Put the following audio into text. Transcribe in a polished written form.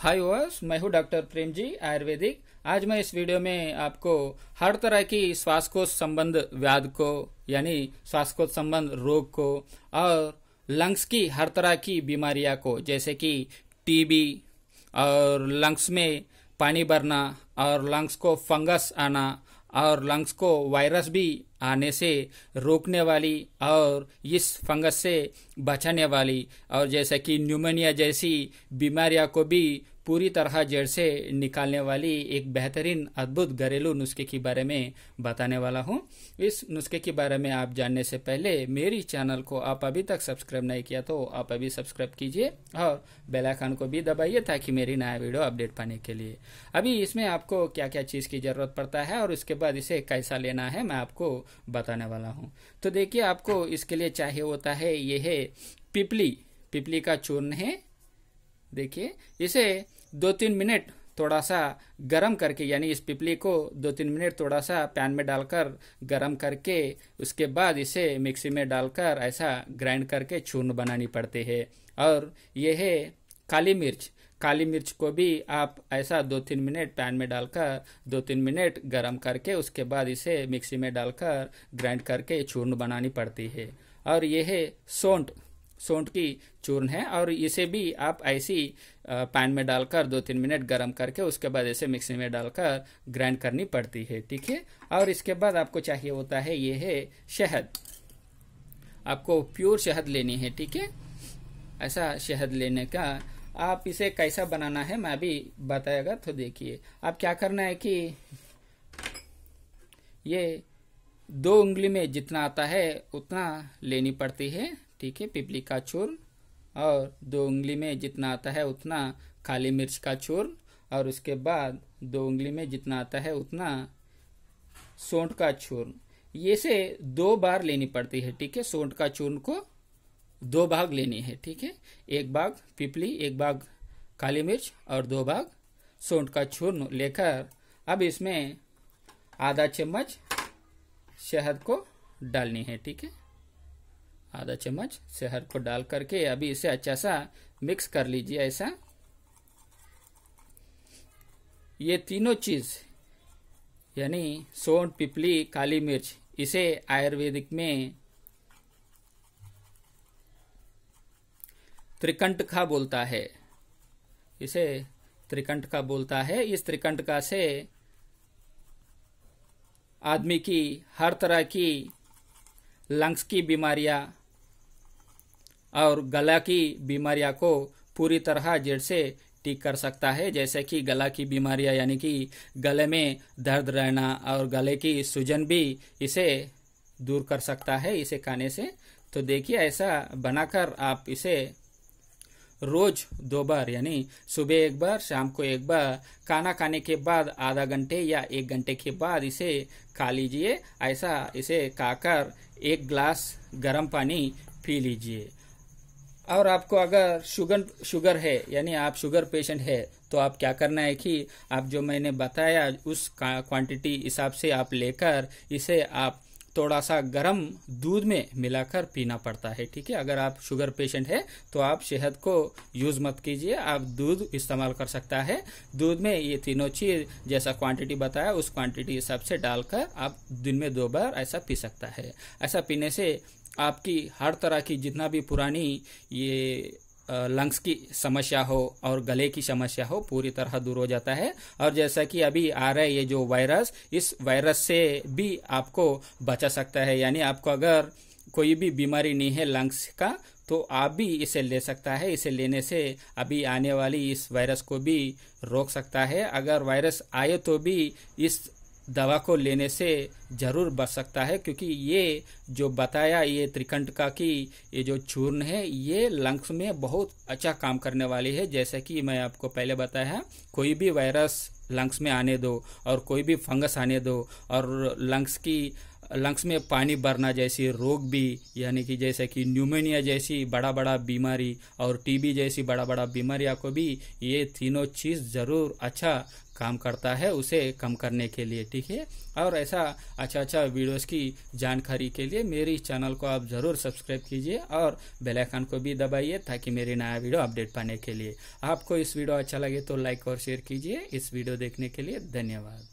हाय वास, मैं हूँ डॉक्टर प्रेम जी आयुर्वेदिक। आज मैं इस वीडियो में आपको हर तरह की श्वासकोश संबंध व्याधि को यानी श्वासकोश संबंध रोग को और लंग्स की हर तरह की बीमारियां को जैसे कि टीबी और लंग्स में पानी भरना और लंग्स को फंगस आना और लंग्स को वायरस भी आने से रोकने वाली और इस फंगस से बचाने वाली और जैसे कि न्यूमोनिया जैसी बीमारियों को भी पूरी तरह जड़ से निकालने वाली एक बेहतरीन अद्भुत घरेलू नुस्खे के बारे में बताने वाला हूं। इस नुस्खे के बारे में आप जानने से पहले मेरी चैनल को आप अभी तक सब्सक्राइब नहीं किया तो आप अभी सब्सक्राइब कीजिए और बेल आइकन को भी दबाइए ताकि मेरी नया वीडियो अपडेट पाने के लिए। अभी इसमें आपको क्या क्या चीज़ की ज़रूरत पड़ता है और उसके बाद इसे कैसा लेना है मैं आपको बताने वाला हूँ। तो देखिए, आपको इसके लिए चाहिए होता है ये है पिपली का चूर्ण है। देखिए, इसे 2-3 मिनट थोड़ा सा गरम करके यानी इस पिपली को 2-3 मिनट थोड़ा सा पैन में डालकर गरम करके उसके बाद इसे मिक्सी में डालकर ऐसा ग्राइंड करके चूर्ण बनानी पड़ती है। और ये है काली मिर्च को भी आप ऐसा 2-3 मिनट पैन में डालकर 2-3 मिनट गरम करके उसके बाद इसे मिक्सी में डालकर ग्राइंड करके चूर्ण बनानी पड़ती है। और ये है सौंठ की चूर्ण है और इसे भी आप ऐसी पैन में डालकर 2-3 मिनट गरम करके उसके बाद इसे मिक्सी में डालकर ग्राइंड करनी पड़ती है। ठीक है। और इसके बाद आपको चाहिए होता है ये है शहद। आपको प्योर शहद लेनी है। ठीक है। ऐसा शहद लेने का आप इसे कैसा बनाना है मैं अभी बताएगा। तो देखिए, आप क्या करना है कि ये 2 उंगली में जितना आता है उतना लेनी पड़ती है। ठीक है, पिपली का चूर्ण और 2 उंगली में जितना आता है उतना काली मिर्च का चूर्ण और उसके बाद 2 उंगली में जितना आता है उतना सौंठ का चूर्ण। ये से 2 बार लेनी पड़ती है। ठीक है, सौंठ का चूर्ण को 2 भाग लेनी है। ठीक है, 1 भाग पिपली, 1 भाग काली मिर्च और 2 भाग सौंठ का चूर्ण लेकर अब इसमें आधा चम्मच शहद को डालनी है। ठीक है, आधा चम्मच शहद को डाल करके अभी इसे अच्छा सा मिक्स कर लीजिए। ऐसा ये तीनों चीज यानी सौंठ, पिपली, काली मिर्च, इसे आयुर्वेदिक में त्रिकंटका बोलता है। इसे त्रिकंटका बोलता है। इस त्रिकंटका से आदमी की हर तरह की लंग्स की बीमारियां और गला की बीमारियां को पूरी तरह जड़ से ठीक कर सकता है। जैसे कि गला की बीमारियां यानी कि गले में दर्द रहना और गले की सूजन भी इसे दूर कर सकता है इसे खाने से। तो देखिए, ऐसा बनाकर आप इसे रोज 2 बार यानी सुबह 1 बार, शाम को 1 बार, खाना खाने के बाद आधा घंटे या 1 घंटे के बाद इसे खा लीजिए। ऐसा इसे खाकर 1 गिलास गर्म पानी पी लीजिए। और आपको अगर शुगर है यानी आप शुगर पेशेंट है तो आप क्या करना है कि आप जो मैंने बताया उस क्वांटिटी हिसाब से आप लेकर इसे आप थोड़ा सा गर्म दूध में मिलाकर पीना पड़ता है। ठीक है, अगर आप शुगर पेशेंट है तो आप शहद को यूज मत कीजिए, आप दूध इस्तेमाल कर सकता है। दूध में ये तीनों चीज जैसा क्वांटिटी बताया उस क्वांटिटी हिसाब से डालकर आप दिन में 2 बार ऐसा पी सकता है। ऐसा पीने से आपकी हर तरह की जितना भी पुरानी ये लंग्स की समस्या हो और गले की समस्या हो पूरी तरह दूर हो जाता है। और जैसा कि अभी आ रहा है ये जो वायरस, इस वायरस से भी आपको बचा सकता है। यानी आपको अगर कोई भी बीमारी नहीं है लंग्स का तो आप भी इसे ले सकता है। इसे लेने से अभी आने वाली इस वायरस को भी रोक सकता है। अगर वायरस आए तो भी इस दवा को लेने से जरूर बच सकता है, क्योंकि ये जो बताया ये त्रिकंटका की ये जो चूर्ण है ये लंग्स में बहुत अच्छा काम करने वाली है। जैसे कि मैं आपको पहले बताया, कोई भी वायरस लंग्स में आने दो और कोई भी फंगस आने दो और लंग्स की लंग्स में पानी भरना जैसी रोग भी, यानी कि जैसे कि न्यूमोनिया जैसी बड़ा बड़ा बीमारी और टीबी जैसी बड़ा बड़ा बीमारियों को भी ये तीनों चीज़ ज़रूर अच्छा काम करता है उसे कम करने के लिए, ठीक है। और ऐसा अच्छा वीडियोस की जानकारी के लिए मेरी चैनल को आप ज़रूर सब्सक्राइब कीजिए और बेल आइकन को भी दबाइए ताकि मेरी नया वीडियो अपडेट पाने के लिए। आपको इस वीडियो अच्छा लगे तो लाइक और शेयर कीजिए। इस वीडियो देखने के लिए धन्यवाद।